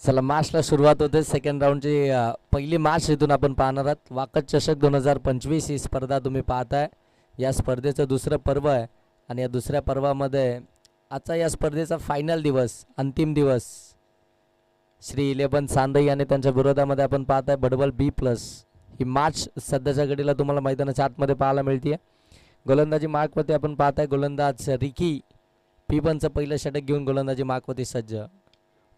चला मॅचला सुरुवात होते. सेकंड राऊंडची पहिली मॅच इथून आपण पाहणार आहात. वाकत चषक 2025 ही स्पर्धा तुम्ही पाहताय. या स्पर्धेचं दुसरं पर्व आहे आणि या दुसऱ्या पर्वामध्ये आजचा या स्पर्धेचा फायनल दिवस, अंतिम दिवस. श्री 11 सांदई आणि त्यांच्या विरोधामध्ये आपण पाहताय बडबल B+ ही मॅच सध्याच्या घडीला तुम्हाला मैदानाच्या आतमध्ये पाहायला मिळते. गोलंदाजी मार्कवरती आपण पाहताय गोलंदाज रिकी P1चं पहिलं षटक घेऊन गोलंदाजी मार्कवरती सज्ज.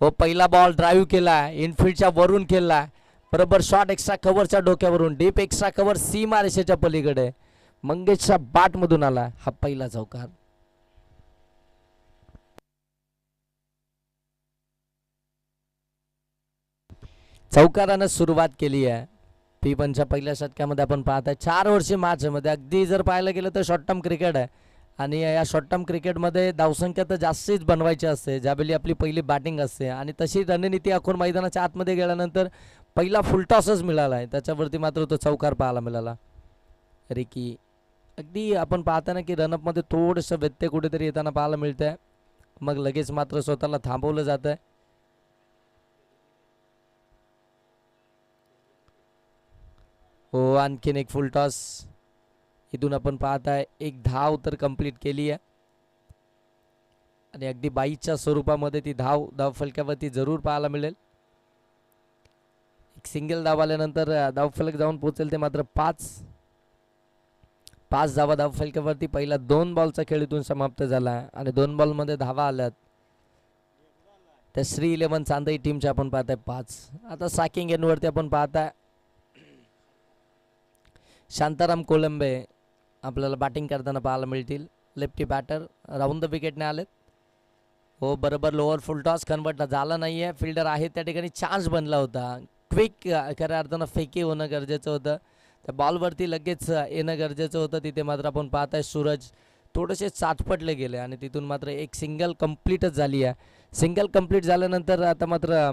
हो, पहिला बॉल ड्राईव्ह केला, इनफिल्डच्या वरून केला, बरोबर शॉट एक्स्ट्रा कव्हरच्या डोक्यावरून, डीप एक्स्ट्रा कव्हर सीमा रेषेच्या पलीकडे मंगेशच्या बॅट मधून आला हा पहिला चौकार. चौकारानं सुरुवात केली आहे. P1च्या पहिल्या षटकामध्ये आपण पाहताय 4 वर्षीय मॅच मध्ये अगदी जर पाहायला गेलं तर शॉर्ट टर्म क्रिकेट आहे आणि या शॉर्ट टर्म क्रिकेटमध्ये धावसंख्या तर जास्तीच बनवायची असते ज्यावेळी आपली पहिली बॅटिंग असते आणि तशी रणनीती आखून मैदानाच्या आतमध्ये गेल्यानंतर पहिला फुलटॉसच मिळाला आहे, त्याच्यावरती मात्र तो चौकार पाहायला मिळाला. रिकी अगदी आपण पाहताना की रनअपमध्ये थोडंसं व्यत्यय कुठेतरी येताना पाहायला मिळत आहे, मग लगेच मात्र स्वतःला थांबवलं जात आहे. हो, आणखीन एक फुलटॉस इथून आपण पाहताय. एक धाव तर कंप्लीट केली आहे आणि अगदी 22च्या स्वरूपामध्ये ती धाव फलकावरती जरूर पाहायला मिळेल. एक सिंगल धाव आल्यानंतर धावफलक जाऊन पोहोचेल ते मात्र 5 धावा धावफलकावरती. पहिला 2 बॉलचा खेळ इथून समाप्त झाला आणि 2 बॉलमध्ये धावा आल्यात त्या श्री 11 चांदई टीमच्या आपण पाहताय 5. आता सॅकिंग एंडवरती आपण पाहताय शांताराम कोलंबे आपल्याला बॅटिंग करताना पाहायला मिळतील. लेफ्टी बॅटर राऊंड द विकेटने आलेत. हो, बरोबर लोअर फुल टॉस कन्वर्ट झाला नाही आहे. फिल्डर आहे त्या ठिकाणी चान्स बनला होता. क्विक खऱ्या अर्थानं फेकी होणं गरजेचं होतं, त्या बॉलवरती लगेच येणं गरजेचं होतं. तिथे मात्र आपण पाहताय सूरज थोडेसे चाटपटले गेले आणि तिथून मात्र एक सिंगल कंप्लीटच झाली आहे. सिंगल कंप्लीट झाल्यानंतर आता मात्र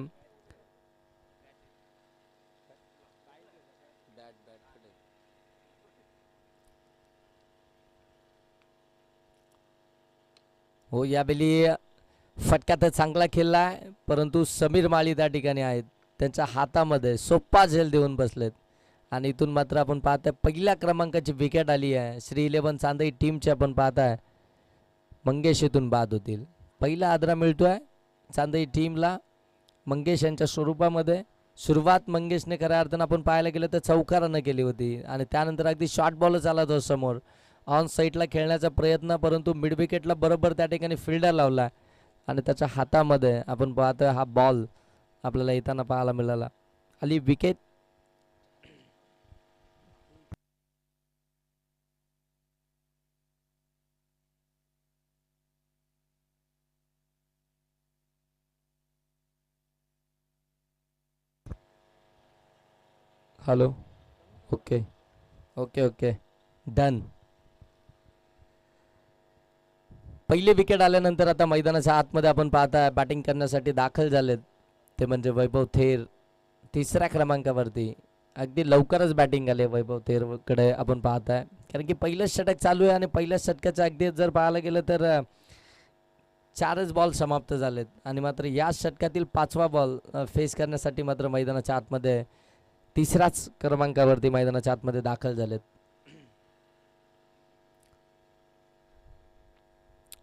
हो, यावेळी फटका तर चांगला खेळला आहे, परंतु समीर माळी त्या ठिकाणी आहेत, त्यांच्या हातामध्ये सोप्पा झेल देऊन बसलेत आणि इथून मात्र आपण पाहताय पहिल्या क्रमांकाची विकेट आली आहे. श्री 11 चांदई टीमची आपण पाहताय मंगेश इथून बाद होतील. पहिला आदरा मिळतोय चांदई टीमला मंगेश यांच्या स्वरूपामध्ये. सुरुवात मंगेशने खऱ्या अर्थानं आपण पाहायला गेलं तर चौकारानं केली होती आणि त्यानंतर अगदी शॉर्ट बॉलच आला तो समोर. ऑन साईडला खेळण्याचा प्रयत्न, परंतु मिड विकेटला बरोबर त्या ठिकाणी फिल्डर लावला आणि त्याच्या हातामध्ये आपण पाहतोय हा बॉल आपल्याला येताना पाहायला मिळाला. आली wicket. Hello, okay okay okay done. पहिली विकेट आल्यानंतर आता मैदानाच्या आतमध्ये आपण पाहता बॅटिंग करण्यासाठी दाखल झालेत ते म्हणजे वैभव थेर तिसऱ्या क्रमांकावरती. अगदी लवकरच बॅटिंग आले वैभव थेरकडे आपण पाहताय, कारण की पहिलंच षटक चालू आहे आणि पहिल्याच षटकाच्या अगदी जर पाहायला गेलं तर 4च बॉल समाप्त झालेत आणि मात्र या षटकातील 5वा बॉल फेस करण्यासाठी मात्र मैदानाच्या आतमध्ये तिसऱ्याच क्रमांकावरती मैदानाच्या आतमध्ये दाखल झालेत.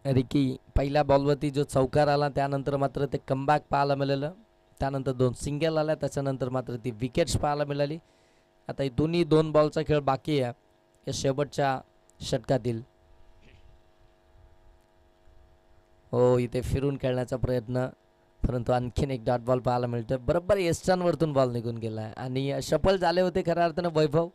रिकी पहिल्या बॉलवरती जो चौकार आला त्यानंतर मात्र ते कमबॅक पाहायला मिळालं, त्यानंतर 2 सिंगल आल्या, त्याच्यानंतर मात्र ती विकेट्स पाहायला मिळाली. आता ही दोन्ही 2 बॉलचा खेळ बाकी आहे या शेवटच्या षटकातील. हो, इथे फिरून खेळण्याचा प्रयत्न, परंतु आणखीन एक डॉट बॉल पाहायला मिळतोय. बरोबर एस्टर्नवरतून बॉल निघून गेला आहे आणि शफल झाले होते खऱ्या अर्थानं वैभव.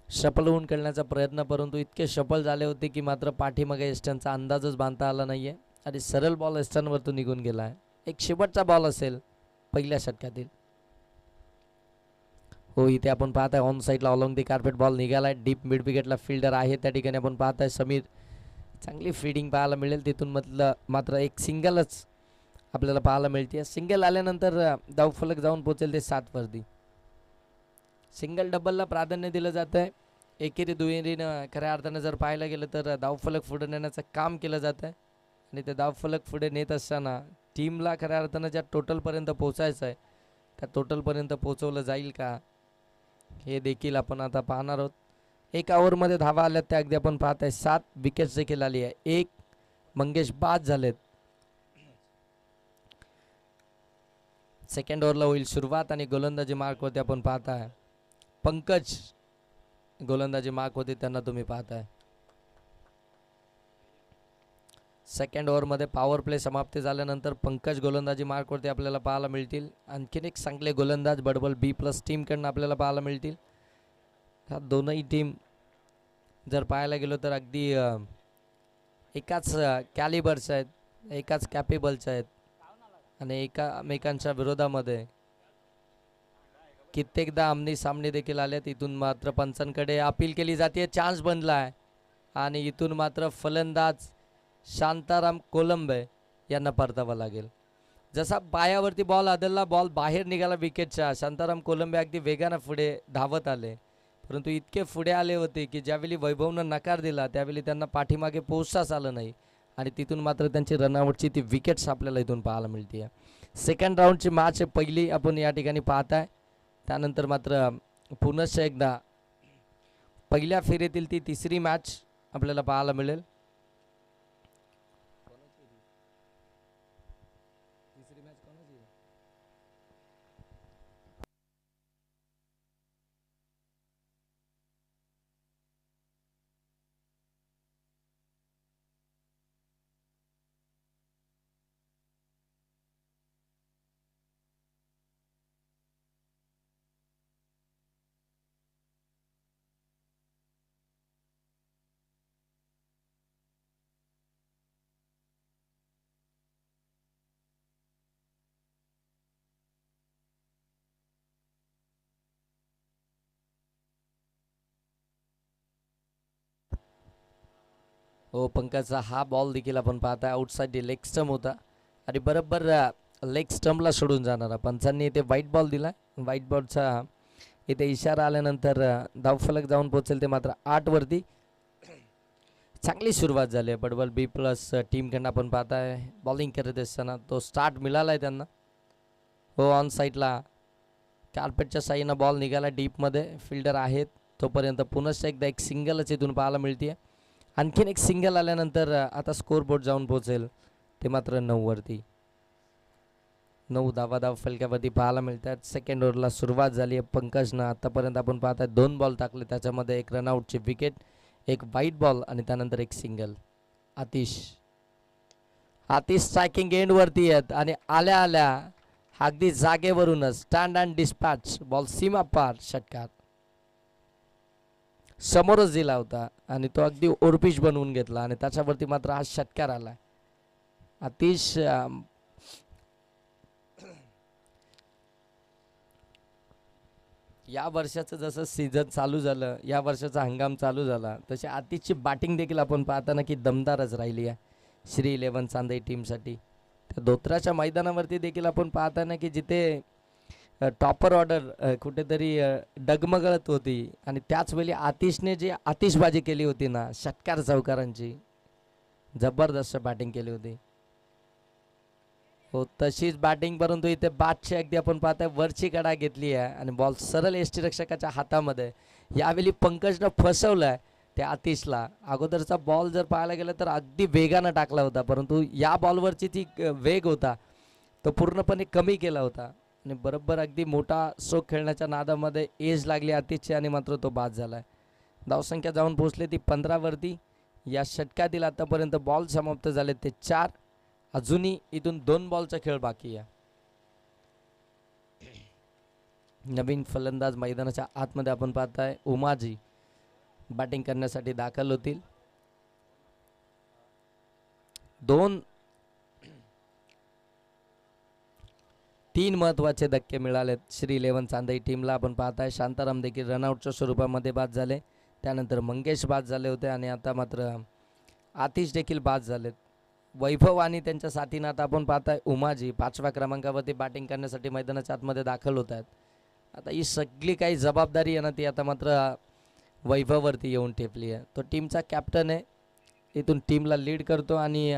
शफल होऊन खेळण्याचा प्रयत्न, परंतु इतके शफल झाले होते की मात्र पाठीमागे एस्टर्नचा अंदाजच बांधता आला नाहीये आणि सरळ बॉल एस्टर्नवरतून निघून गेला आहे. एक शेवटचा बॉल असेल पहिल्या षटकातील. हो, इथे आपण पाहताय ऑन साईडला ऑलॉंग दी कार्पेट बॉल निघालाय. डीप मिड विकेटला फिल्डर आहे त्या ठिकाणी आपण पाहताय समीर. चांगली फिल्डिंग पाहायला मिळेल तिथून मात्र एक सिंगलच आपल्याला पाहायला मिळते. सिंगल आल्यानंतर धावफलक जाऊन पोहोचेल ते 7 वरती. सिंगल डबलला प्राधान्य दिलं जात आहे. एकेरी दुहेरीनं खऱ्या अर्थानं जर पाहायला गेलं तर धावफलक पुढे नेण्याचं काम केलं जात आहे आणि ते धावफलक पुढे नेत असताना टीमला खऱ्या अर्थानं ज्या टोटलपर्यंत पोचायचं आहे त्या टोटलपर्यंत पोचवलं जाईल का हे देखील आपण आता पाहणार आहोत. 1 ओव्हरमध्ये धावा आल्यात त्या अगदी आपण पाहत आहे. 7 विकेट्स देखील आली आहे. 1 मंगेश बाद झालेत. सेकंड ओव्हरला होईल सुरुवात आणि गोलंदाजी मार्कवरती आपण पाहताय पंकज गोलंदाजी मार्कवरती त्यांना तुम्ही पाहताय. सेकंड ओव्हरमध्ये पॉवर प्ले समाप्ती झाल्यानंतर पंकज गोलंदाजी मार्कवरती आपल्याला पाहायला मिळतील. आणखीन एक चांगले गोलंदाज बडबल B+ टीमकडून आपल्याला पाहायला मिळतील. ह्या दोनही टीम जर पाहायला गेलो तर अगदी एकाच कॅलिबरच्या आहेत, एकाच कॅपेबलच्या आहेत आणि एकमेकांच्या विरोधामध्ये कित्येकदा आमने सामने देखील आलेत. इथून मात्र पंचांकडे अपील केली जाते. चान्स बनला आहे आणि इथून मात्र फलंदाज शांताराम कोलंबे यांना परतावं लागेल. जसा पायावरती बॉल आदलला, बॉल बाहेर निघाला विकेटच्या. शांताराम कोलंबे अगदी वेगानं पुढे धावत आले, परंतु इतके पुढे आले होते की ज्यावेळी वैभवनं नकार दिला त्यावेळी त्यांना पाठीमागे पोहोचताच आलं नाही आणि तिथून मात्र त्यांची रनआउटची ती विकेट्स आपल्याला इथून पाहायला मिळते. सेकंड राऊंडची मॅच पहिली आपण या ठिकाणी पाहताय. त्यानंतर मात्र पुनश्च एकदा पहिल्या फेरीतील ती तिसरी मॅच आपल्याला पाहायला मिळेल. हो, पंकजचा हा बॉल देखील आपण पाहताय आउटसाइड लेग स्टंप होता आणि बरोबर लेग स्टंपला सोडून जाणारा. पंचांनी इथे व्हाईट बॉल दिला. व्हाईट बॉलचा इथे इशारा आल्यानंतर धावफलक जाऊन पोहोचेल ते मात्र 8 वरती. चांगली सुरुवात झाली आहे बडबल B+ टीमकडनं आपण पाहताय. बॉलिंग करत असताना तो स्टार्ट मिळाला आहे त्यांना. हो, ऑन साईडला कार्पेटच्या साईनं बॉल निघाला डीपमध्ये. फिल्डर आहेत तोपर्यंत पुनश्च एकदा एक सिंगलच इथून पाहायला मिळते. आणखीन एक सिंगल आल्यानंतर आता स्कोरबोर्ड जाऊन पोहोचेल ते मात्र 9 वरती. 9 धाव फलक्यावरती पाहायला मिळतात. सेकंड ओव्हरला सुरुवात झाली आहे. पंकजनं आतापर्यंत आपण पाहताय 2 बॉल टाकले, त्याच्यामध्ये एक रनआउटची विकेट, एक व्हाईट बॉल आणि त्यानंतर एक सिंगल. आतिश स्ट्रायकिंग एंडवरती आहेत आणि आल्या आल्या अगदी जागेवरूनच स्टँड अँड डिस्पॅच बॉल सीमा पार षटकार समोरच दिला होता आणि तो अगदी ओरपिच बनवून घेतला आणि त्याच्यावरती मात्र हा षटकार आला. आतिश या वर्षाचं जसं सीझन चालू झालं, या वर्षाचा हंगाम चालू झाला, तशी आतिशची बॅटिंग देखील आपण पाहताना की दमदारच राहिली आहे श्री 11 चांदई टीमसाठी. त्या धोत्राच्या मैदानावरती देखील आपण पाहताना की जिथे टॉपर ऑर्डर कुठेतरी डगमगळत होती आणि त्याचवेळी आतिशने जी आतिशबाजी केली होती ना, षटकार चौकारांची जबरदस्त बॅटिंग केली होती. हो, तशीच बॅटिंग, परंतु इथे बॅटची अगदी आपण पाहताय वरची कडा घेतली आहे आणि बॉल सरळ यष्टीरक्षकाच्या हातामध्ये. यावेळी पंकजनं फसवलंय त्या आतिशला. अगोदरचा बॉल जर पाहायला गेलं तर अगदी वेगानं टाकला होता, परंतु या बॉलवरची ती वेग होता तो पूर्णपणे कमी केला होता आणि बरोबर अगदी मोठा स्ट्रोक खेळण्याच्या नादामध्ये एज लागली आतिशची आणि मात्र तो बाद झालाय. धावसंख्या जाऊन पोहोचली ती 15 वरती. या षटकातील आतापर्यंत बॉल समाप्त झाले ते 4. अजूनही इथून 2 बॉलचा खेळ बाकी आहे. नवीन फलंदाज मैदानाच्या आतमध्ये आपण पाहताय उमाजी बॅटिंग करण्यासाठी दाखल होतील. 3 महत्त्वाचे धक्के मिळालेत श्री 11 चांदई टीमला. आपण पाहताय शांताराम देखील रनआउटच्या स्वरूपामध्ये बाद झाले, त्यानंतर मंगेश बाद झाले होते आणि आता मात्र आतिश देखील बाद झालेत. वैभव आणि त्यांच्या साथीनं आता आपण पाहताय उमाजी 5व्या क्रमांकावरती बॅटिंग करण्यासाठी मैदानाच्या आतमध्ये दाखल होत आहेत. आता ही सगळी काही जबाबदारी आहे ना, ती आता मात्र वैभववरती येऊन ठेपली आहे. तो टीमचा कॅप्टन आहे, इथून टीमला लीड करतो आणि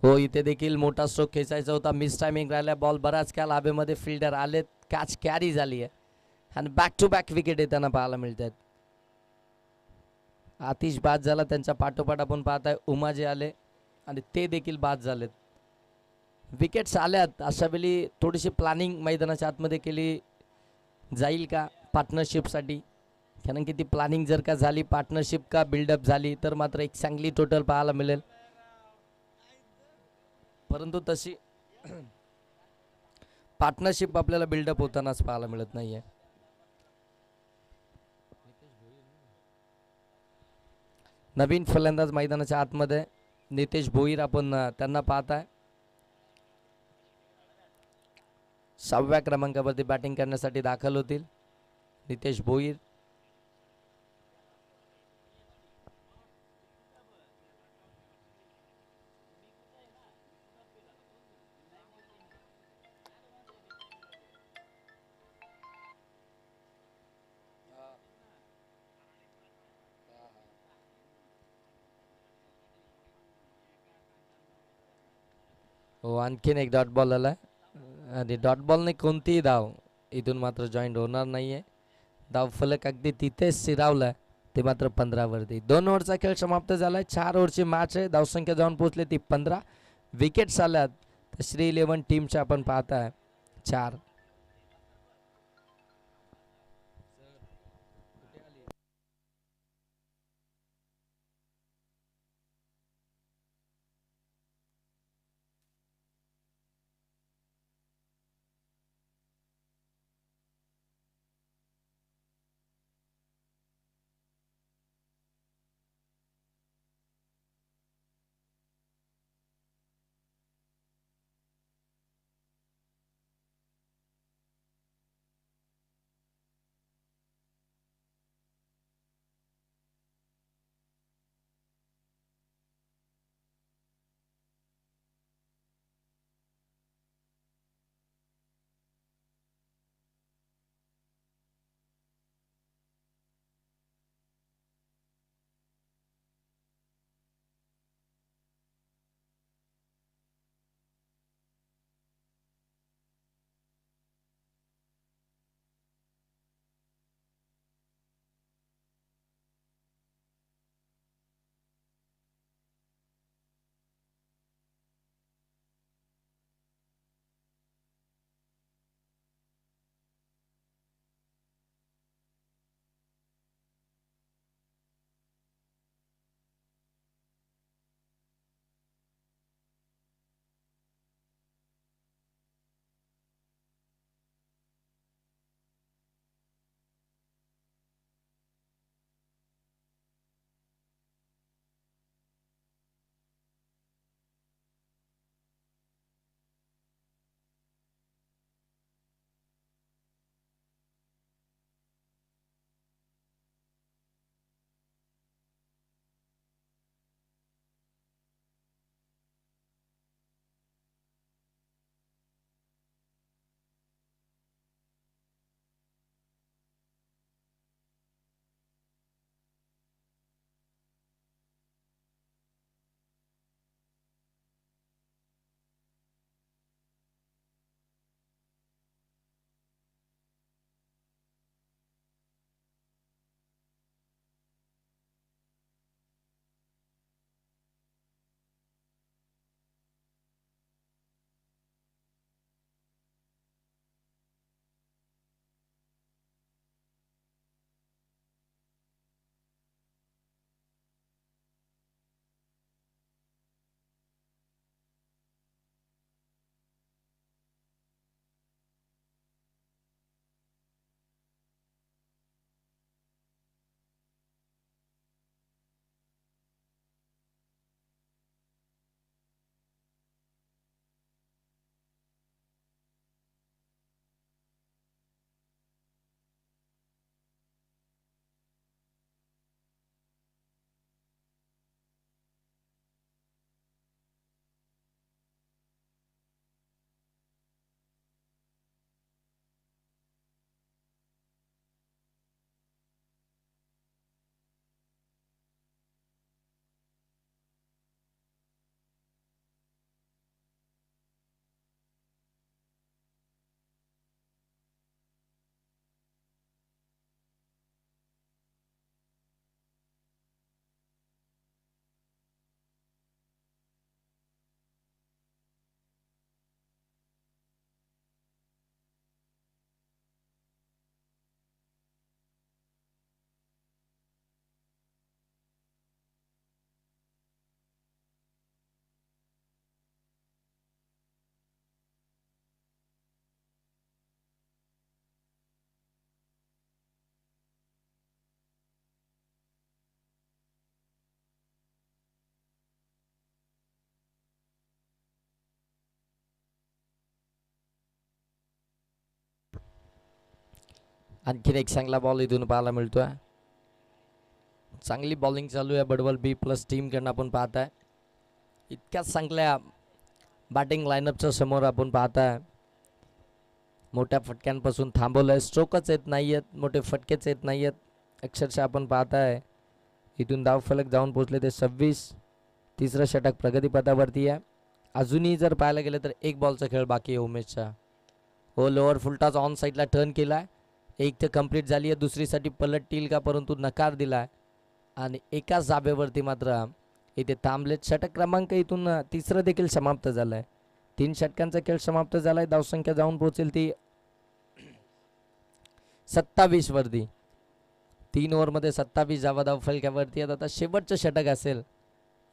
हो, इथे देखील मोठा स्ट्रोक खेचायचा होता, मिस टायमिंग राहिला, बॉल बराच काळ हवेमध्ये, फिल्डर आलेत, कॅच कॅरी झाली आहे आणि बॅक टू बॅक विकेट येताना पाहायला मिळत आहेत. आतिश बाद झाला, त्यांच्या पाठोपाठ आपण पाहताय उमाजे आले आणि ते देखील बाद झालेत. विकेट्स आल्यात, अशा वेळी थोडीशी प्लॅनिंग मैदानाच्या आतमध्ये केली जाईल का पार्टनरशिपसाठी, कारण की ती प्लॅनिंग जर का झाली, पार्टनरशिप का बिल्डअप झाली तर मात्र एक चांगली टोटल पाहायला मिळेल. परंतु तशी पार्टनरशिप आपल्याला बिल्डअप होतानाच पाहायला मिळत नाहीये. नवीन फलंदाज मैदानाच्या आतमध्ये नितेश भोईर आपण त्यांना पाहताय. 6व्या क्रमांकावरती बॅटिंग करण्यासाठी दाखल होतील नितेश भोईर. हो, आणखीन एक डॉट बॉल आला आणि डॉट बॉलने कोणतीही धाव इथून मात्र जॉईंट होणार नाहीये. धाव फलक अगदी तिथेच स्थिरावलाय, ते मात्र 15वरती. 2 ओव्हरचा खेळ समाप्त झालाय. 4 ओव्हरची मॅच आहे. धावसंख्या जाऊन पोहोचली ती 15. विकेट्स आल्यात तर श्री 11 टीमच्या आपण पाहताय 4. आणखीन एक चांगला बॉल इथून पाहायला मिळतोय. चांगली बॉलिंग चालू आहे बडवल बी प्लस टीमकडनं आपण पाहताय. इतक्याच चांगल्या बॅटिंग लाईनअपच्या समोर आपण पाहताय मोठ्या फटक्यांपासून थांबवलंय. स्ट्रोकच येत नाही आहेत, मोठे फटकेच येत नाही आहेत. अक्षरशः आपण पाहताय इथून धावफलक जाऊन पोहोचले ते 26. तिसरं षटक प्रगतीपथावरती आहे. अजूनही जर पाहायला गेलं तर एक बॉलचा खेळ बाकी आहे उमेशचा. हो, लोअर फुलटॉस ऑन साईडला टर्न केला. एक तर कंप्लीट झाली आहे, दुसरीसाठी पलटतील का, परंतु नकार दिला आणि एकाच जाबेवरती मात्र इथे थांबलेत. षटक क्रमांक इथून तिसरं देखील समाप्त झालं आहे. 3 षटकांचा खेळ समाप्त झाला आहे. धावसंख्या जाऊन पोहोचेल ती 27 वरती. 3 ओव्हरमध्ये 27 धावा धावफलकावरती आहेत. आता शेवटचं षटक असेल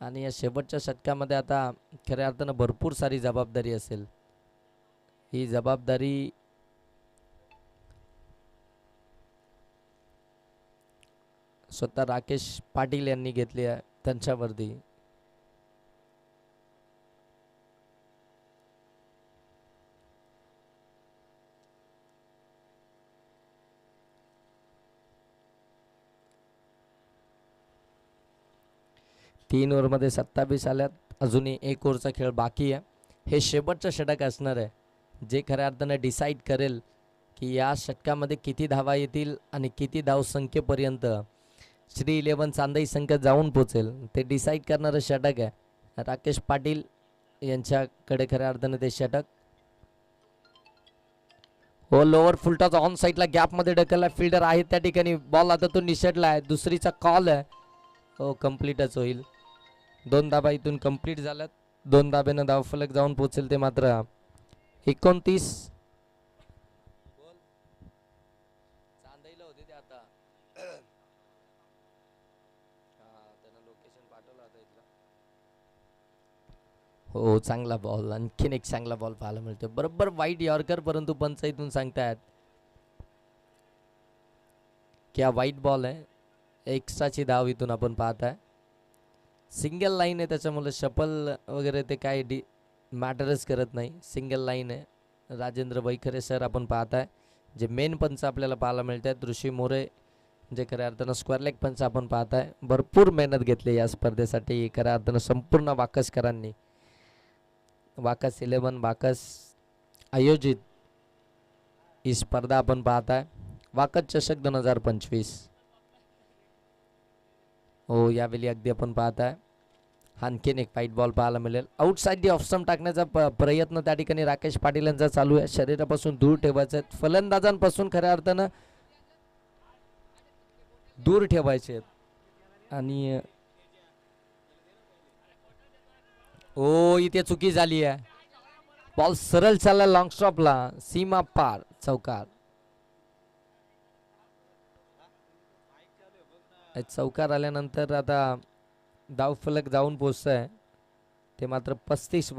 आणि या शेवटच्या षटकामध्ये आता खऱ्या अर्थानं भरपूर सारी जबाबदारी असेल. ही जबाबदारी स्वतः राकेश पाटील यांनी घेतली आहे त्यांच्यावरती. तीन ओव्हरमध्ये 27 आल्यात. अजूनही एक ओव्हरचा खेळ बाकी आहे. हे शेवटचं षटक असणार आहे जे खऱ्या अर्थानं डिसाईड करेल की या षटकामध्ये किती धावा येतील आणि किती धावसंख्येपर्यंत श्री 11 चांदई संघ जाऊन पोचेल. ते डिसाईड करणारं षटक आहे. राकेश पाटील यांच्याकडे खऱ्या अर्थानं ते षटक. हो, लोअर फुलटॉस ऑन साईडला गॅपमध्ये ढकलला. फिल्डर आहे त्या ठिकाणी. बॉल आता तो निसटला आहे. दुसरीचा कॉल आहे. हो, कम्प्लीटच होईल. 2 धाबा इथून कंप्लीट झाल्यात. 2 धाब्यानं धावफलक जाऊन पोहोचेल ते मात्र 29. चांदईला होते ते आता. त्यांना लोकेशन पाठवलं आता इथलं. हो, चांगला बॉल. आणखीन एक चांगला बॉल पाहायला मिळतो. बरोबर वाईट यॉर्कर, परंतु पंच इथून सांगतायत की हा वाईट बॉल आहे. एक्स्ट्राची धाव इथून आपण पाहताय. सिंगल लाईन आहे त्याच्यामुळे शपल वगैरे ते काय मॅटरच करत नाही. सिंगल लाईन आहे. राजेंद्र वैखरे सर आपण पाहताय जे मेन पंच आपल्याला पाहायला मिळत आहेत. ऋषी मोरे जे खऱ्या अर्थानं स्क्वेअर लेग पंच आपण पाहताय. भरपूर मेहनत घेतली या स्पर्धेसाठी खऱ्या अर्थानं संपूर्ण वाकसकरांनी. वाकस 11 वाकस आयोजित ही स्पर्धा आपण पाहताय. वाकस चषक 2025. हो, यावेळी अगदी आपण पाहताय आणखीन एक फाईट बॉल पाहायला मिळेल. आउटसाइड दी ऑफ स्टंप टाकण्याचा प्रयत्न त्या ठिकाणी राकेश पाटील यांचा चालू आहे. शरीरापासून दूर ठेवायचं, फलंदाजांपासून खऱ्या अर्थानं दूर ठेवायचे आणि ओ, इथे चुकी झाली आहे. बॉल सरळ चालला लॉंग स्टॉपला, सीमा पार, चौकार. चौकार आल्यानंतर आता धावफलक जाऊन पोहोचतंय ते मात्र 35.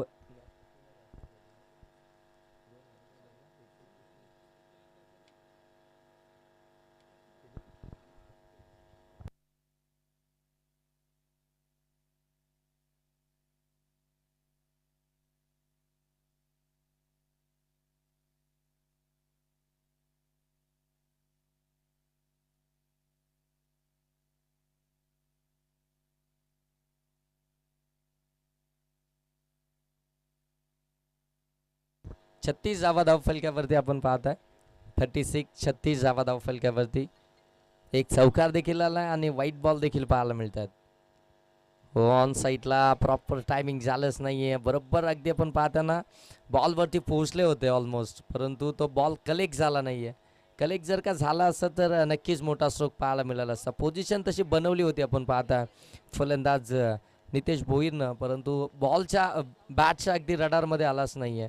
36 धावा धावफलकावरती आपण पाहताय. 36 36 धावा धावफलकावरती. एक चौकार देखील आला आणि व्हाईट बॉल देखील पाहायला मिळतात. हो, ऑन साईडला प्रॉपर टायमिंग झालंच नाहीये. बरोबर अगदी आपण पाहताना बॉलवरती पोहोचले होते ऑलमोस्ट, परंतु तो बॉल कलेक्ट झाला नाहीये. कलेक्ट जर का झाला असता तर नक्कीच मोठा स्ट्रोक पाहायला मिळाला असता. पोझिशन तशी बनवली होती आपण पाहता फलंदाज नितेश भोईरनं, परंतु बॉलच्या बॅटच्या अगदी रडारमध्ये आलाच नाहीये.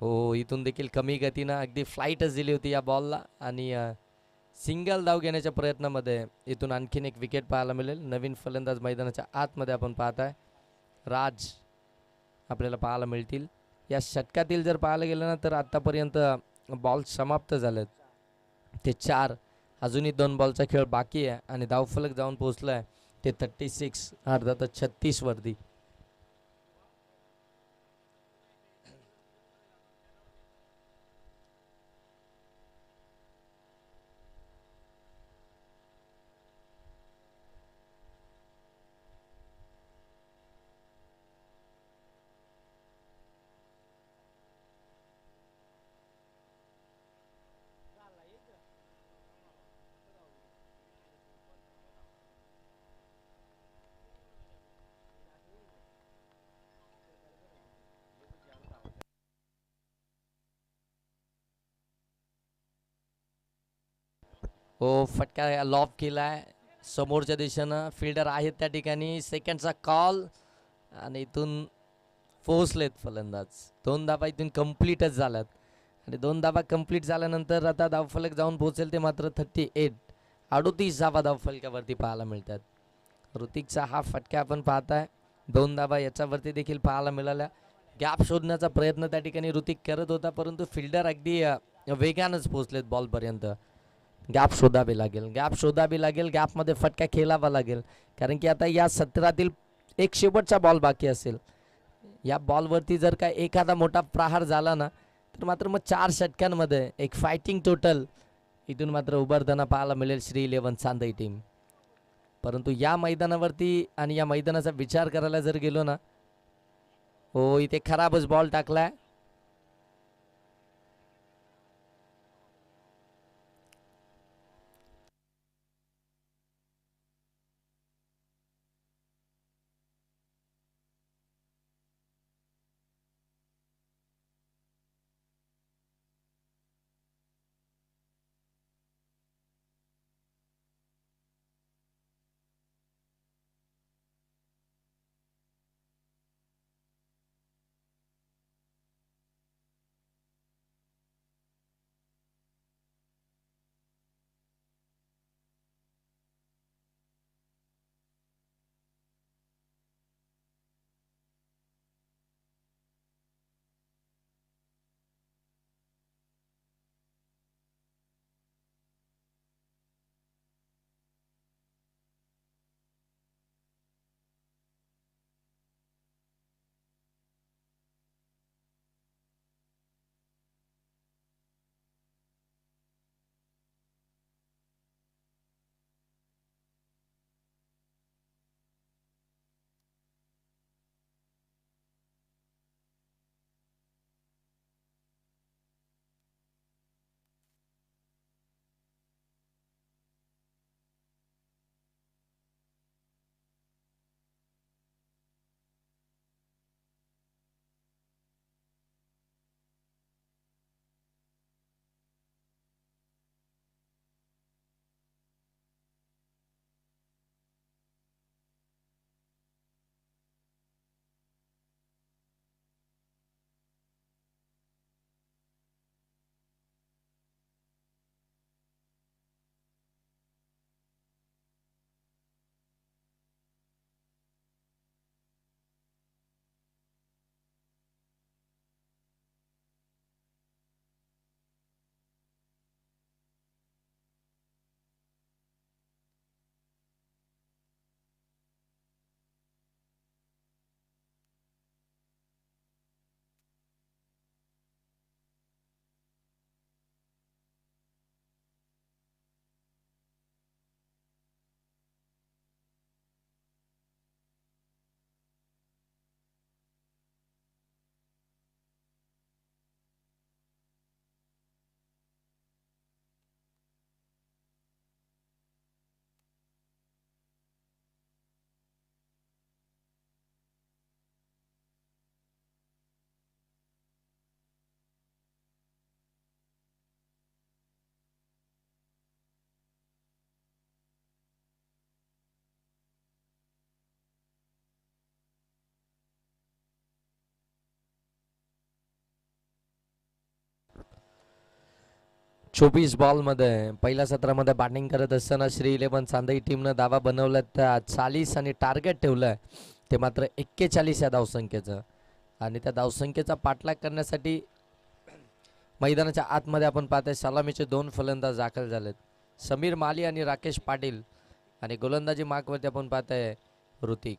हो, इथून देखील कमी गतीनं अगदी फ्लाईटच दिली होती या बॉलला आणि सिंगल धाव घेण्याच्या प्रयत्नामध्ये इथून आणखीन एक विकेट पाहायला मिळेल. नवीन फलंदाज मैदानाच्या आतमध्ये आपण पाहताय राज आपल्याला पाहायला मिळतील. या षटकातील जर पाहायला गेलं ना तर आत्तापर्यंत बॉल समाप्त झालेत ते 4. अजूनही 2 बॉलचा खेळ बाकी आहे आणि धावफलक जाऊन पोहोचला आहे ते 36 अर्थात 36 वरती. हो, फटका लॉब केलाय समोरच्या दिशेनं. फिल्डर आहेत त्या ठिकाणी. सेकंडचा कॉल आणि इथून पोहोचलेत फलंदाज. 2 धाबा इथून कंप्लीटच झाल्यात आणि 2 धाबा कंप्लीट झाल्यानंतर आता धावफलक जाऊन पोहोचेल ते मात्र 38. 38 धाबा धावफलकावरती पाहायला मिळतात. ऋतिकचा हा फटका आपण पाहताय. 2 धाबा याच्यावरती देखील पाहायला मिळाल्या. गॅप शोधण्याचा प्रयत्न त्या ठिकाणी ऋतिक करत होता, परंतु फिल्डर अगदी वेगानंच पोहोचलेत बॉलपर्यंत. गॅप शोधावी लागेल, गॅप शोधावी लागेल, गॅपमध्ये फटका खेळावा लागेल, कारण की आता या सत्रातील एक शेवटचा बॉल बाकी असेल. या बॉलवरती जर का एखादा मोठा प्रहार झाला ना, तर मात्र मग 4 षटकांमध्ये एक फायटिंग टोटल इथून मात्र उभारताना पाहायला मिळेल श्री 11 चांदई टीम. परंतु या मैदानावरती आणि या मैदानाचा विचार करायला जर गेलो ना, हो इथे खराबच बॉल टाकलाय. चोवीस बॉलमध्ये पहिल्या सत्रामध्ये बॅटिंग करत असताना श्री 11 चांदई टीमनं धावा बनवल्या त्या 40 आणि टार्गेट ठेवलंय ते मात्र 41 या धावसंख्येचं. आणि त्या धावसंख्येचा पाठलाग करण्यासाठी मैदानाच्या आतमध्ये आपण पाहतोय सलामीचे 2 फलंदाज दाखल झालेत, समीर माली आणि राकेश पाटील. आणि गोलंदाजी मार्कवरती आपण पाहतोय Hrithik.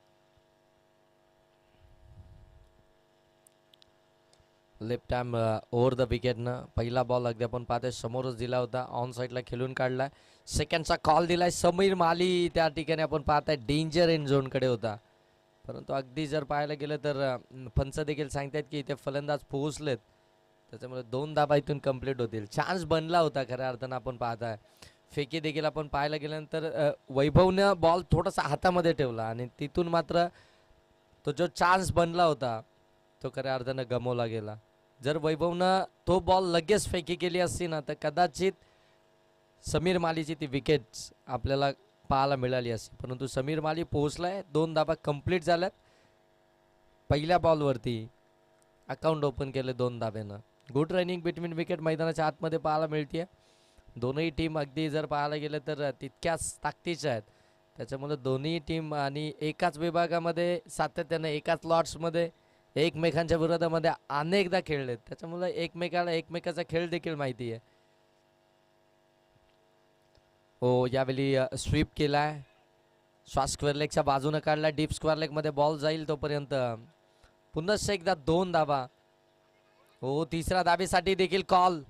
Left hand over the विकेटनं पहिला बॉल अगदी आपण पाहतोय समोरच दिला होता, ऑन साईडला खेळून काढलाय. सेकंडचा कॉल दिलाय समीर माली. त्या ठिकाणी आपण पाहताय डेंजर एंड झोनकडे होता, परंतु अगदी जर पाहायला गेलं तर पंच देखील सांगतायत की इथे फलंदाज पोहोचलेत, त्याच्यामुळे 2 धाबा इथून कंप्लीट होतील. चान्स बनला होता खऱ्या अर्थानं आपण पाहताय. फेकी देखील आपण पाहायला गेल्यानंतर वैभवनं बॉल थोडासा हातामध्ये ठेवला आणि तिथून मात्र तो जो चान्स बनला होता तो खऱ्या अर्थानं गमावला गेला. जर वैभवनं तो बॉल लगेच फेकी केली असती ना, तर कदाचित समीर मालीची ती विकेट आपल्याला पाहायला मिळाली असते, परंतु समीर माली पोहोचलाय. 2 धाबा कंप्लीट झाल्यात. पहिल्या बॉलवरती अकाउंट ओपन केलं 2 धाब्यानं. गुड रनिंग बिटवीन विकेट मैदानाच्या आतमध्ये पाहायला मिळते. दोनही टीम अगदी जर पाहायला गेलं तर तितक्याच ताकदीच्या आहेत. त्याच्यामुळे दोन्ही टीम आणि एकाच विभागामध्ये सातत्यानं एकाच लॉट्समध्ये एकमेकांच्या विरोधामध्ये अनेकदा खेळलेत. त्याच्यामुळे एकमेकाला एकमेकाचा खेळ देखील माहिती आहे. हो, यावेळी स्वीप केलाय. शॉर्ट स्क्वेअर लेगच्या बाजूनं काढला. डीप स्क्वेअर लेगमध्ये बॉल जाईल तोपर्यंत पुन्हा एकदा 2 धाबा. हो, तिसऱ्या धाबेसाठी देखील कॉल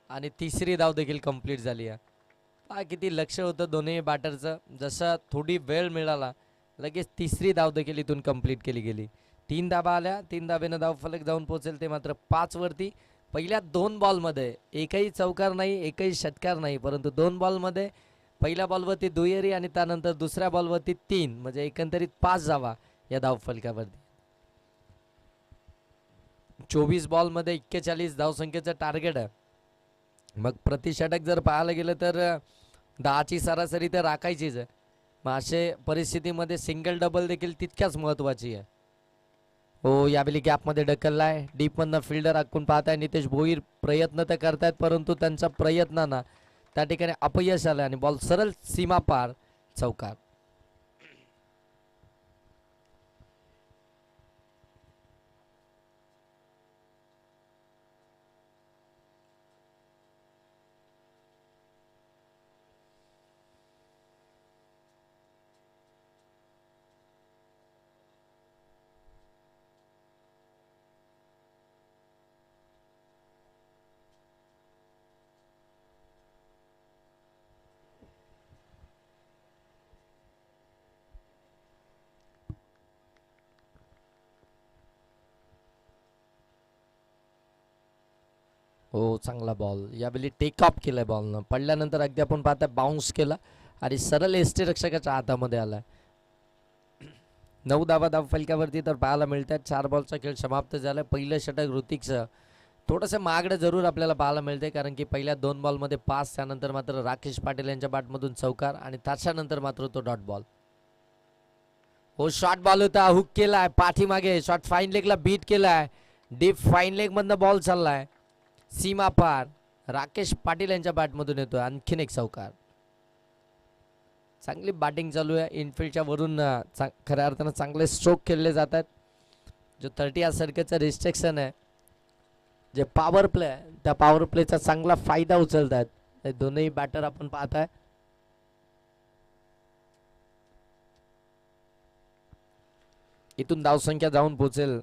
आणि तिसरी धाव देखील कंप्लीट झाली आहे. किती लक्ष होतं दोन्ही बॅटरचं. जसं थोडी वेळ मिळाला लगेच तिसरी धाव देखील इथून कंप्लीट केली गेली. 3 धाबा आल्या. 3 धाब्यानं धाव फलक जाऊन पोहोचेल ते मात्र 5 वरती. पहिल्या 2 बॉलमध्ये एकही चौकार नाही, एकही षटकार नाही, परंतु 2 बॉलमध्ये पहिल्या बॉलवरती दुहेरी आणि त्यानंतर दुसऱ्या बॉलवरती 3, म्हणजे एकंदरीत 5 धावा या धाव फलकावरती. 24 बॉलमध्ये 41 धावसंख्येचं टार्गेट आहे. मग प्रतिषटक जर पाहायला गेलं तर 10ची सरासरी तर राखायचीच आहे. मग अशा परिस्थितीमध्ये सिंगल डबल देखील तितक्याच महत्त्वाची आहे. हो, यावेळी गॅपमध्ये ढकललाय. डीपमधनं फिल्डर आखून पाहताय नितेश भोईर. प्रयत्न तर करतायत, परंतु त्यांच्या प्रयत्नांना त्या ठिकाणी अपयश आलं आणि बॉल सरळ सीमा पार चौकार. हो, चांगला बॉल. यावेळी टेक ऑफ केलाय बॉलनं. पडल्यानंतर अगदी आपण पाहता बाउन्स केला आणि सरळ यष्टीरक्षकाच्या हातामध्ये आलाय. 9 धावा धाव फलकावरती तर पाहायला मिळतात. 4 बॉलचा खेळ समाप्त झाला. पहिलं षटक ऋतिकचं थोडंसं मागडं जरूर आपल्याला पाहायला मिळते, कारण की पहिल्या 2 बॉलमध्ये 5, त्यानंतर मात्र राकेश पाटील यांच्या बॅटमधून चौकार आणि त्याच्यानंतर मात्र तो डॉट बॉल. हो, शॉर्ट बॉल होता. हुक केलाय पाठीमागे. शॉर्ट फाईन लेगला बीट केलाय. डीप फाईन लेग मधनं बॉल चाललाय सीमा पार. राकेश पाटील यांच्या बॅटमधून येतो आणखीन एक चौकार. चांगली बॅटिंग चालू आहे. इनफिल्डच्या वरून खऱ्या अर्थानं चांगले स्ट्रोक खेळले जातात. जो 30 सर्कलचं रिस्ट्रिक्शन आहे, जे पॉवर प्ले आहे, त्या पॉवर प्लेचा चांगला फायदा उचलतात हे दोनही बॅटर आपण पाहताय. इथून धावसंख्या जाऊन पोहोचेल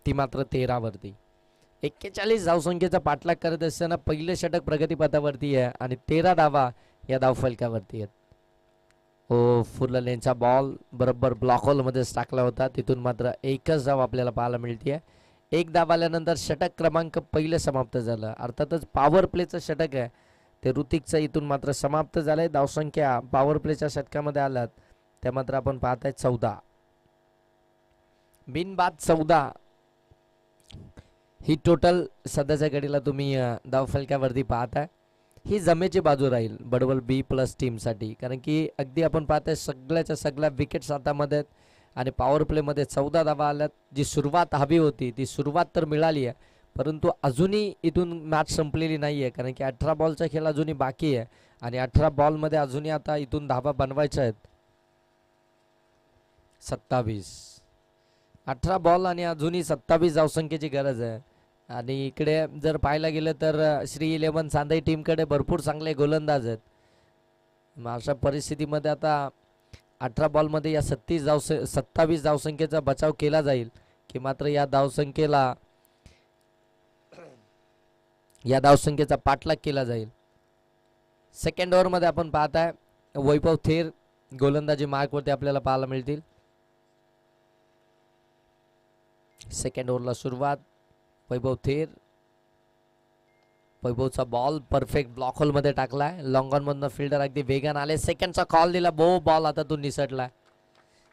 ती मात्र 13 वरती. 41 धावसंख्येचा पाठलाग करत असताना पहिलं षटक प्रगतीपथावरती आहे आणि 13 धावा या धावफलकावरती आहेत. हो, फुर्लल यांचा बॉल बरोबर ब्लॉक होलमध्येच टाकला होता. तिथून मात्र एकच धाव आपल्याला पाहायला मिळते. 1 धाव आल्यानंतर षटक क्रमांक पहिलं समाप्त झालं. अर्थातच पॉवर प्लेचं षटक आहे ते ऋतिकचं इथून मात्र समाप्त झालंय. धावसंख्या पॉवर प्लेच्या षटकामध्ये आल्यात त्या मात्र आपण पाहताय 14. बिनबाद 14 ही टोटल सध्याच्या घडीला तुम्ही धावफलकावरती पाहताय. ही जमेची बाजू राहील बडवल बी प्लस टीमसाठी, कारण की अगदी आपण पाहताय सगळ्याच्या सगळ्या विकेट्स हातामध्ये आहेत आणि पॉवर प्लेमध्ये 14 धावा आल्यात. जी सुरुवात हवी होती ती सुरुवात तर मिळाली आहे, परंतु अजूनही इथून मॅच संपलेली नाही आहे, कारण की 18 बॉलचा खेळ अजूनही बाकी आहे आणि 18 बॉलमध्ये अजूनही आता इथून धावा बनवायच्या आहेत 27. 18 बॉल आणि अजूनही 27 धावसंख्येची गरज आहे. आणि इकडे जर पाहायला गेलं तर श्री 11 चांदई टीमकडे भरपूर चांगले गोलंदाज आहेत. मग अशा परिस्थितीमध्ये आता 18 बॉलमध्ये या 27 धावसंख्येचा बचाव केला जाईल की मात्र या धावसंख्येचा पाठलाग केला जाईल. सेकंड ओव्हरमध्ये आपण पाहताय वैभव थेर गोलंदाजी मार्कवरती आपल्याला पाहायला मिळतील. सेकंड ओव्हरला सुरुवात. वैभव थेर. वैभवचा बॉल परफेक्ट ब्लॉक होलमध्ये टाकलाय. लॉंग ऑन मधनं फिल्डर अगदी वेगान आले. सेकंडचा कॉल दिला. बॉल आता तो निसटलाय.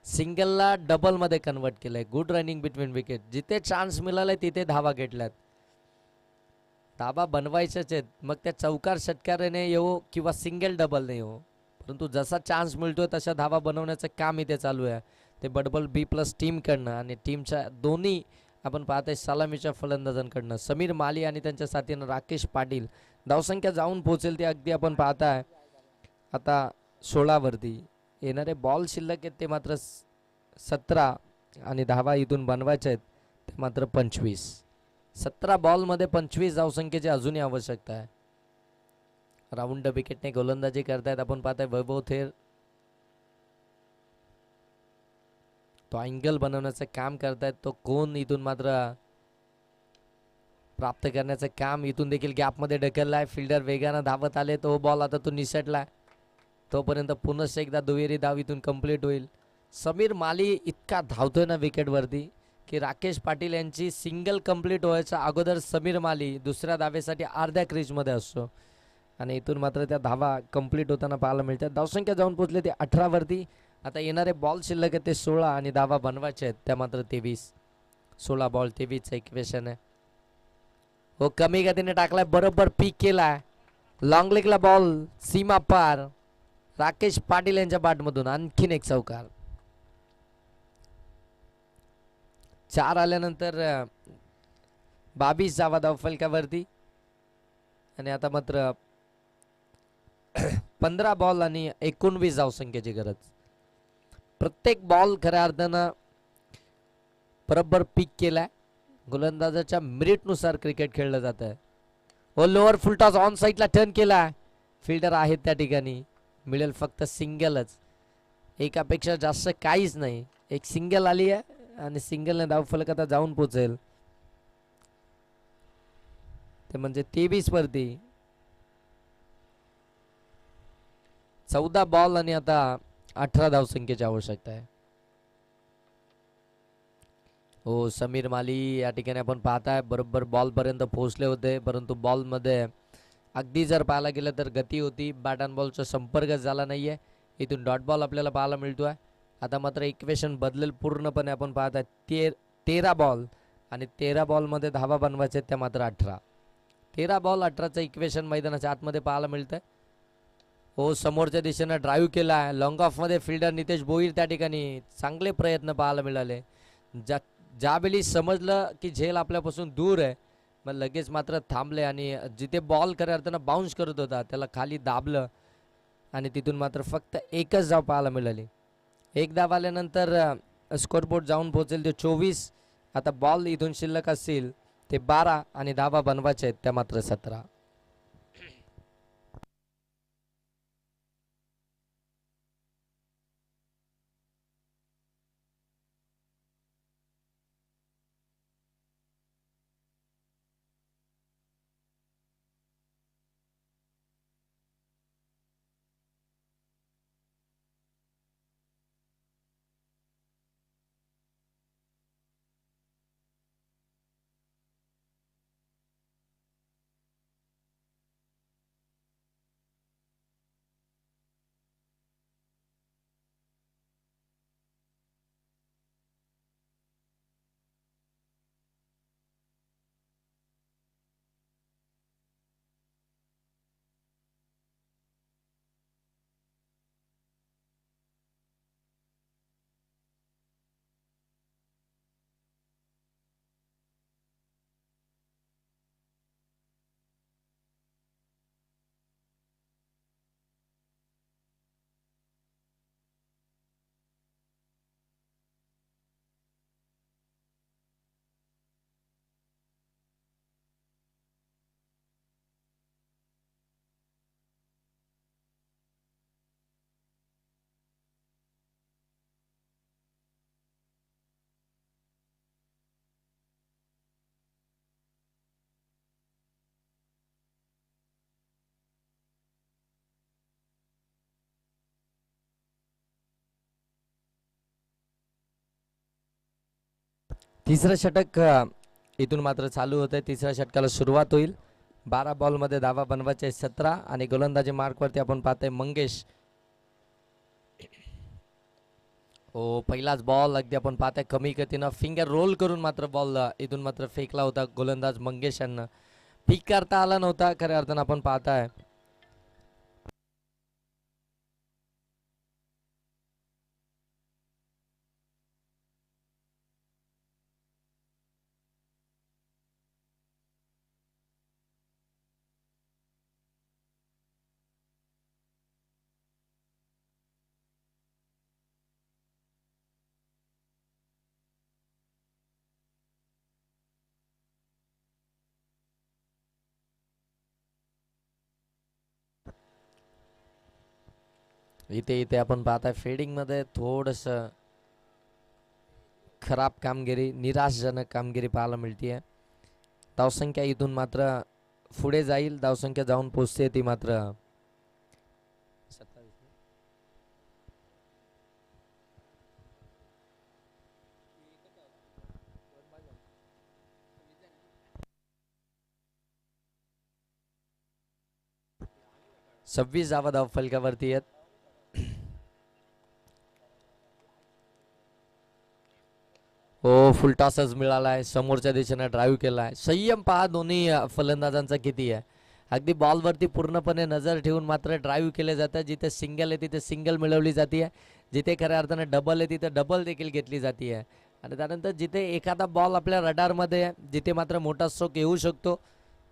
सिंगलला डबलमध्ये कन्वर्ट केलंय. Good running between wicket. जिथे चान्स मिळालाय तिथे धावा घेतल्यात. धाबा बनवायच्याच आहेत, मग त्या चौकार षटकाराने येऊ किंवा सिंगल डबलने येऊ, परंतु जसा चान्स मिळतोय तशा धाबा बनवण्याचं काम इथे चालू आहे. ते डबल बी प्लस टीमकडनं आणि टीमच्या दोन्ही आपण पाहतोय सलामीच्या फलंदाजांकडनं समीर माली आणि त्यांच्या साथीनं राकेश पाटील. धावसंख्या जाऊन पोहोचेल ते अगदी आपण पाहताय आता 16 वरती. येणारे बॉल शिल्लक आहेत ते मात्र 17 आणि धावा इथून बनवायचे आहेत ते मात्र 25. 17 बॉलमध्ये 25 धावसंख्येची अजूनही आवश्यकता आहे. राऊंड विकेटने गोलंदाजी करतायत आपण पाहताय वैभव थेर. तो अँगल बनवण्याचं काम करतायत. तो कोण इथून मात्र प्राप्त करण्याचं काम इथून देखील गॅपमध्ये ढकललाय. फिल्डर वेगानं धावत आले. तो बॉल आता तो निसटलाय. तोपर्यंत पुनश्च एकदा दुहेरी धाव इथून कंप्लीट होईल. समीर माली इतका धावतोय ना विकेटवरती की राकेश पाटील यांची सिंगल कंप्लीट व्हायच्या अगोदर समीर माली दुसऱ्या धावेसाठी अर्ध्या क्रीजमध्ये असतो आणि इथून मात्र त्या धावा कंप्लीट होताना पाहायला मिळतात. धावसंख्या जाऊन पोहोचले ते 18 वरती. आता येणारे बॉल शिल्लक आहे ते 16 आणि धावा बनवायचे आहेत त्या मात्र 23. 16 बॉल 23 इक्वेशन आहे. हो कमी गतीने टाकलाय. बरोबर पीक केलाय. लॉंग लेगला बॉल सीमा पार. राकेश पाटील यांच्या बॅटमधून आणखीन एक चौकार. 4 आल्यानंतर 22 धावा धावफलकावरती आणि आता मात्र 15 बॉल आणि 19 धावसंख्येची गरज. प्रत्येक बॉल खऱ्या अर्थानं बरोबर पीक केलाय. गोलंदाजाच्या मेरिटनुसार क्रिकेट खेळलं जात आहे. व लोअर फुलटॉस ऑन साईडला टर्न केला. फिल्डर आहेत त्या ठिकाणी. मिळेल फक्त सिंगलच. एकापेक्षा जास्त काहीच नाही. एक सिंगल आली आहे आणि सिंगलने धावफलक आता जाऊन पोचेल ते म्हणजे 23 वरती. 14 बॉल आणि आता 18 धावसंख्येची आवश्यकता आहे. हो समीर माली या ठिकाणी आपण पाहताय बरोबर बॉल पर्यंत पोहोचले होते परंतु बॉल मध्ये अगदी जर पाहायला गेलं तर गती होती. बॅट अँड बॉलचा संपर्क झाला नाहीये. इथून डॉट बॉल आपल्याला पाहायला मिळतोय. आता मात्र इक्वेशन बदलेल पूर्णपणे. आपण पाहताय 13 बॉल आणि 13 बॉलमध्ये धावा बनवायचे त्या मात्र 18. 13 बॉल 18चं इक्वेशन मैदानाच्या आतमध्ये पाहायला मिळतंय. हो समोरच्या दिशेनं ड्राईव्ह केला आहे. लॉंग ऑफमध्ये फिल्डर नितेश भोईर त्या ठिकाणी चांगले प्रयत्न पाहायला मिळाले. ज्यावेळी समजलं की झेल आपल्यापासून दूर आहे मग लगेच मात्र थांबले आणि जिथे बॉल खऱ्या अर्थानं बाउन्स करत होता त्याला खाली दाबलं आणि तिथून मात्र फक्त एकच धाव पाहायला मिळाली. एक धाव आल्यानंतर स्कोरबोर्ड जाऊन पोहोचेल ते 24. आता बॉल इथून शिल्लक असतील ते 12 आणि धावा बनवायचे आहेत त्या मात्र 17. तिसरं षटक इथून मात्र चालू होतंय. तिसऱ्या षटकाला सुरुवात होईल. 12 बॉलमध्ये धावा बनवायचे 17 आणि गोलंदाजी मार्कवरती आपण पाहतोय मंगेश. हो पहिलाच बॉल अगदी आपण पाहताय कमी गतीनं फिंगर रोल करून मात्र बॉल इथून मात्र फेकला होता गोलंदाज मंगेश यांना. पिक करता आला नव्हता खऱ्या अर्थानं आपण पाहताय. इथे इथे आपण पाहताय फिल्डिंग मध्ये थोडस खराब कामगिरी, निराशजनक कामगिरी पाहायला मिळते. धावसंख्या इथून मात्र पुढे जाईल, धावसंख्या जाऊन पोहोचते ती मात्र 26 धावा धाव फलकावरती आहेत. हो, फुल टॉसच मिळाला आहे, समोरच्या दिशेने ड्राईव्ह केला आहे. संयम पहा दोन्ही फलंदाजांचा किती आहे. अगदी बॉलवरती पूर्णपणे नजर ठेवून मात्र ड्राईव्ह केले जातात. जिथे सिंगल आहे तिथे सिंगल मिळवली जाते, जिथे खऱ्या अर्थाने डबल आहे तिथे डबल देखील घेतली जाते. आणि त्यानंतर जिथे एखादा बॉल आपल्या रडारमध्ये आहे, जिथे मात्र मोठा स्ट्रोक येऊ शकतो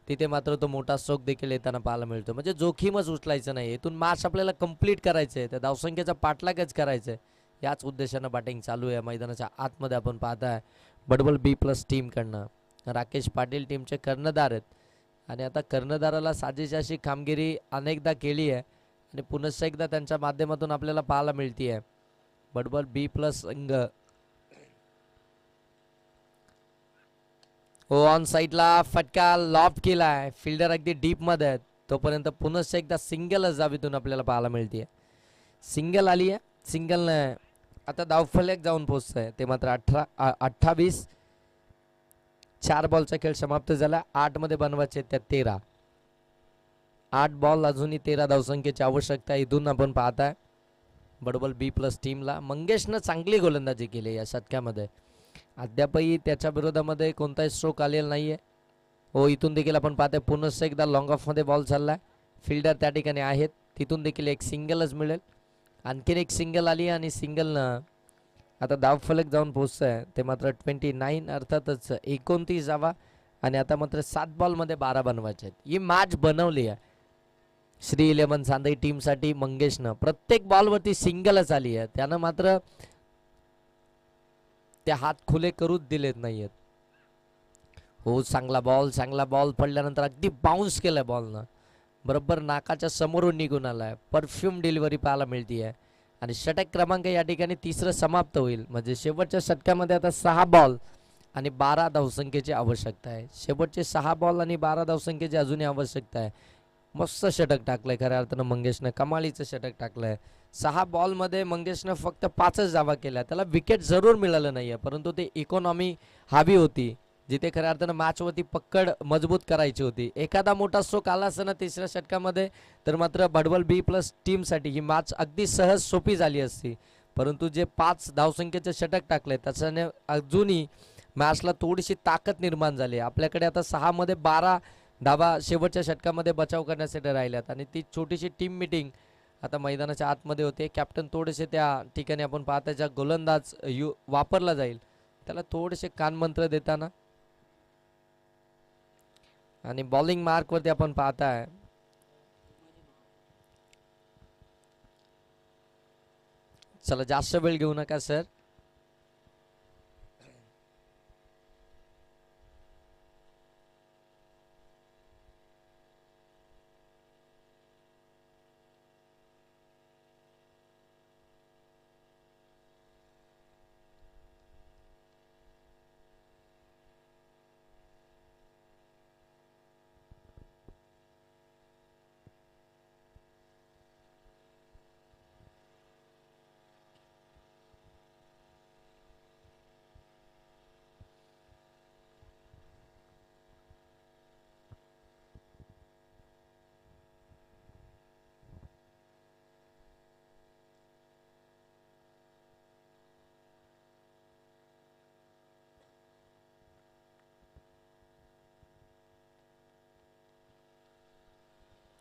तिथे मात्र तो मोठा स्ट्रोक देखील येताना पाहायला मिळतो. म्हणजे जोखीमच उचलायचं नाही, इथून मॅच आपल्याला कंप्लीट करायचं आहे, त्या धावसंख्येचा पाठलागच करायचं आहे. याच उद्देशानं बॅटिंग चालू आहे. मैदानाच्या आतमध्ये आपण पाहताय बडबल बी प्लस टीमकडनं राकेश पाटील टीमचे कर्णधार आहेत. आणि आता कर्णधाराला साजेशी अशी कामगिरी अनेकदा केली आहे आणि पुनश्च एकदा त्यांच्या माध्यमातून आपल्याला पाहायला मिळते आहे. बडबल बी प्लस संघ हो ऑन साईडला फटका लॉफ्ट केला आहे, फिल्डर अगदी डीप मध्ये आहेत. तोपर्यंत पुनश्च एकदा सिंगल जावीतून आपल्याला पाहायला मिळते. सिंगल आली आहे, सिंगल आता धावफलक जाऊन पोहोचत आहे. ते मात्र 28. 4 बॉलचा खेळ समाप्त झाला. 8 मध्ये बनवायचे त्या 13. 8 बॉल अजूनही 13 धावसंख्येची आवश्यकता. इथून आपण पाहताय बडबल बी प्लस टीमला मंगेशनं चांगली गोलंदाजी केली या शतकामध्ये. अद्यापही त्याच्या विरोधामध्ये कोणताही स्ट्रोक आलेला नाहीये. हो, इथून देखील आपण पाहतोय पुनश्च एकदा लॉंग ऑफ मध्ये बॉल चाललाय. फिल्डर त्या ठिकाणी आहेत, तिथून देखील एक सिंगलच मिळेल. आणखीन एक सिंगल आली आणि सिंगलनं आता धावफलक जाऊन पोहोचत आहे. ते मात्र 29 अर्थातच 29 जावा. आणि आता मात्र 7 बॉलमध्ये 12 बनवायचे आहेत. ही मॅच बनवली आहे श्री 11 चांदई टीमसाठी मंगेशनं. प्रत्येक बॉलवरती सिंगलच आली आहे, त्यानं मात्र ते हात खुले करूच दिलेत नाहीयेत. हो, चांगला बॉल पडल्यानंतर अगदी बाउन्स केलाय बॉलनं, बरोबर नाकाच्या समोरून निघून आलाय. परफ्यूम डिलिव्हरी पाहायला मिळते आहे. आणि षटक क्रमांक या ठिकाणी तिसरं समाप्त होईल. म्हणजे शेवटच्या षटकामध्ये आता 6 बॉल आणि 12 धावसंख्येची आवश्यकता आहे. शेवटचे 6 बॉल आणि 12 धावसंख्येची अजूनही आवश्यकता आहे. मस्त षटक टाकलंय खऱ्या अर्थानं मंगेशनं, कमालीचं षटक टाकलंय. 6 बॉलमध्ये मंगेशनं फक्त 5च धावा केल्या. त्याला विकेट जरूर मिळालं नाहीये, परंतु ते इकॉनॉमी हवी होती, जिथे खऱ्या अर्थानं मॅचवरती पकड मजबूत करायची होती. एखादा मोठा स्ट्रोक आला असता ना तिसऱ्या षटकामध्ये तर मात्र बडबल बी प्लस टीमसाठी ही मॅच अगदी सहज सोपी झाली असती. परंतु जे 5 धावसंख्येचे षटक टाकले त्याच्याने अजूनही मॅचला थोडीशी ताकद निर्माण झाली. आपल्याकडे आता 6 मध्ये 12 धावा शेवटच्या षटकामध्ये बचाव करण्यासाठी राहिल्यात. आणि ती छोटीशी टीम मिटिंग आता मैदानाच्या आतमध्ये होते. कॅप्टन थोडेसे त्या ठिकाणी आपण पाहता ज्या गोलंदाज वापरला जाईल त्याला थोडेसे कानमंत्र देताना. आणि बॉलिंग मार्क वरती आपण पाहताय चला जास्त वेळ घेऊ नका सर.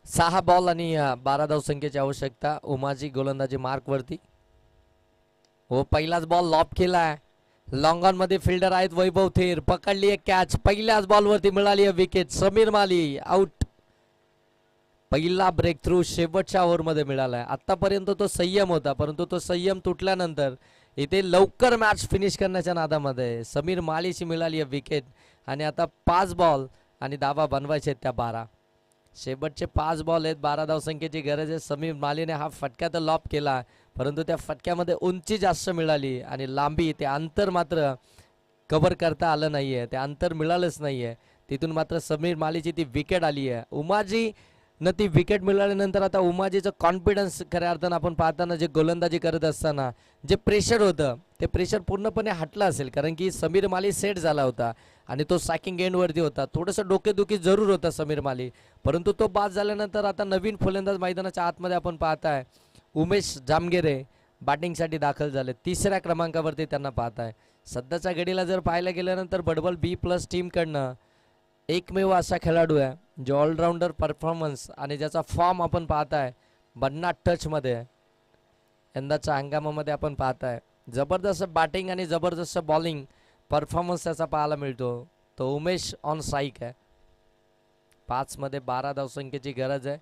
6 बॉल आणि 12 धावसंख्येची आवश्यकता. उमाजी गोलंदाजी मार्क वरती. हो पहिलाच बॉल लॉब केलाय. लॉंग ऑन मध्ये फिल्डर आहेत वैभव थेर. पकडली एक कॅच. पहिल्याच बॉल वरती मिळाली आहे विकेट. समीर माली आउट. पहिला ब्रेक थ्रू शेवटच्या ओव्हरमध्ये मिळालाय. आतापर्यंत तो संयम होता परंतु तो संयम तुटल्यानंतर इथे लवकर मॅच फिनिश करण्याच्या नादामध्ये समीर मालीची मिळाली आहे विकेट. आणि आता 5 बॉल आणि धावा बनवायचे आहेत त्या 12. शेवटचे 5 बॉल आहेत. 12 धावसंख्येची गरज आहे. समीर मालीने हा फटका तर लॉब केला परंतु त्या फटक्यामध्ये उंची जास्त मिळाली आणि लांबी ते अंतर मात्र कव्हर करता आलं नाहीये. ते अंतर मिळालंच नाहीये. तिथून मात्र समीर मालीची ती विकेट आली आहे. उमाजी न ती विकेट मिळाल्यानंतर आता उमाजीचं कॉन्फिडन्स खऱ्या अर्थानं आपण पाहताना जे गोलंदाजी करत असताना जे प्रेशर होतं ते प्रेशर पूर्णपणे हटलं असेल. कारण की समीर माली सेट झाला होता आणि तो सॅकिंग एंडवरती होता. थोडंसं डोकेदुखी जरूर होता समीर माली परंतु तो बाद झाल्यानंतर आता नवीन फलंदाज मैदानाच्या आतमध्ये आपण पाहताय उमेश जामगेरे बॅटिंगसाठी दाखल झाले. 3ऱ्या क्रमांकावरती त्यांना पाहताय. सध्याच्या घडीला जर पाहायला गेल्यानंतर बडबल B+ टीमकडनं एकमेव असा खेळाडू आहे जो ऑलराऊंडर परफॉर्मन्स आणि ज्याचा फॉर्म आपण पाहताय बन्नाट टचमध्ये यंदाच्या हंगामामध्ये आपण पाहताय. जबरदस्त बॅटिंग आणि जबरदस्त बॉलिंग परफॉर्मन्स त्याचा पाहायला मिळतो. तो उमेश ऑन स्ट्राईक आहे. 5 मध्ये 12 धावसंख्येची गरज आहे.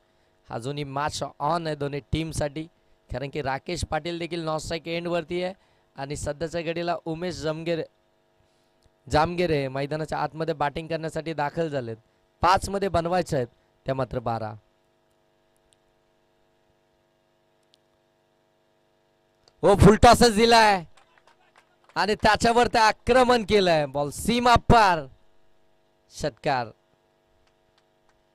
अजूनही मॅच ऑन आहे दोन्ही टीमसाठी. कारण की राकेश पाटील देखील नॉन स्ट्राईक एंडवरती आहे आणि सध्याच्या घडीला उमेश जामगेरे मैदानाच्या आतमध्ये बॅटिंग करण्यासाठी दाखल झालेत. 5 मध्ये बनवायचे आहेत त्या मात्र 12. हो फुलटॉसच दिलाय आणि त्याच्यावर ते आक्रमण केलंय. बॉल सीमा पार षटकार.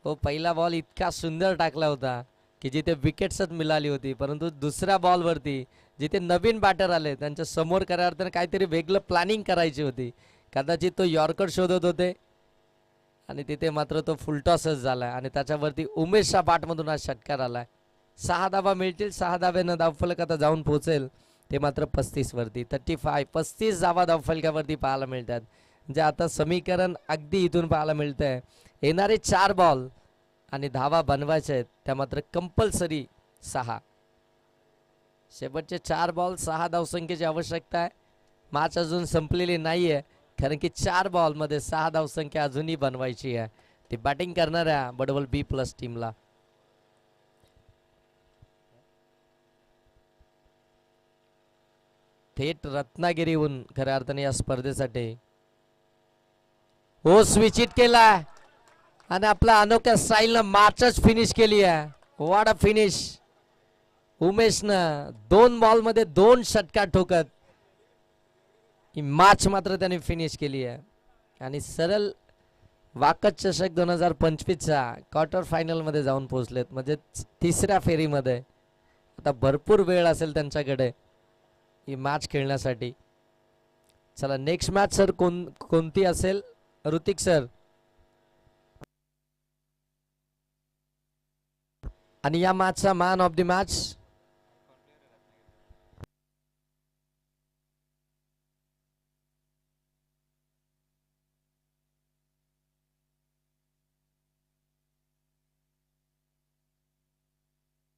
हो पहिला बॉल इतका सुंदर टाकला होता की जिथे विकेट्सच मिळाली होती परंतु दुसऱ्या बॉलवरती जिथे नवीन बॅटर आले त्यांच्या समोर खऱ्या अर्थाने काहीतरी वेगळं प्लॅनिंग करायची होती. कदाचित तो यॉर्कर शोधत होते आणि तिथे मात्र तो फुलटॉसच झालाय आणि त्याच्यावरती उमेशच्या बॅटमधून हा षटकार आलाय. 6 धावा मिळतील. 6 धाव्यानं धावफलक आता जाऊन पोहोचेल ते मात्र 35 वरती. 35 धावा धावफलकावरती पाहायला मिळतात. म्हणजे आता समीकरण अगदी इथून पाहायला मिळतंय. येणारे 4 बॉल आणि धावा बनवायचे आहेत त्या मात्र कंपल्सरी 6. शेवटचे 4 बॉल 6 धावसंख्येची आवश्यकता आहे. मॅच अजून संपलेली नाही आहे कारण की 4 बॉलमध्ये 6 धावसंख्या अजूनही बनवायची आहे. ती बॅटिंग करणाऱ्या बडबल B+ टीमला. थेट रत्नागिरीहून खऱ्या अर्थाने या स्पर्धेसाठी हो स्विच हिट केलाय आणि आपला अनोख्या स्टाईलनं मॅचच फिनिश केली आहे. What a finish. उमेशनं 2 बॉलमध्ये 2 षटकार ठोकत ही मॅच मात्र त्याने फिनिश केली आहे आणि सरळ वाकत चषक 2025च्या क्वार्टर फायनलमध्ये जाऊन पोहोचलेत. म्हणजे 3ऱ्या फेरीमध्ये. आता भरपूर वेळ असेल त्यांच्याकडे ही मॅच खेळण्यासाठी. चला नेक्स्ट मॅच सर कोणती असेल ऋतिक सर. आणि या मॅचचा मॅन ऑफ द मॅच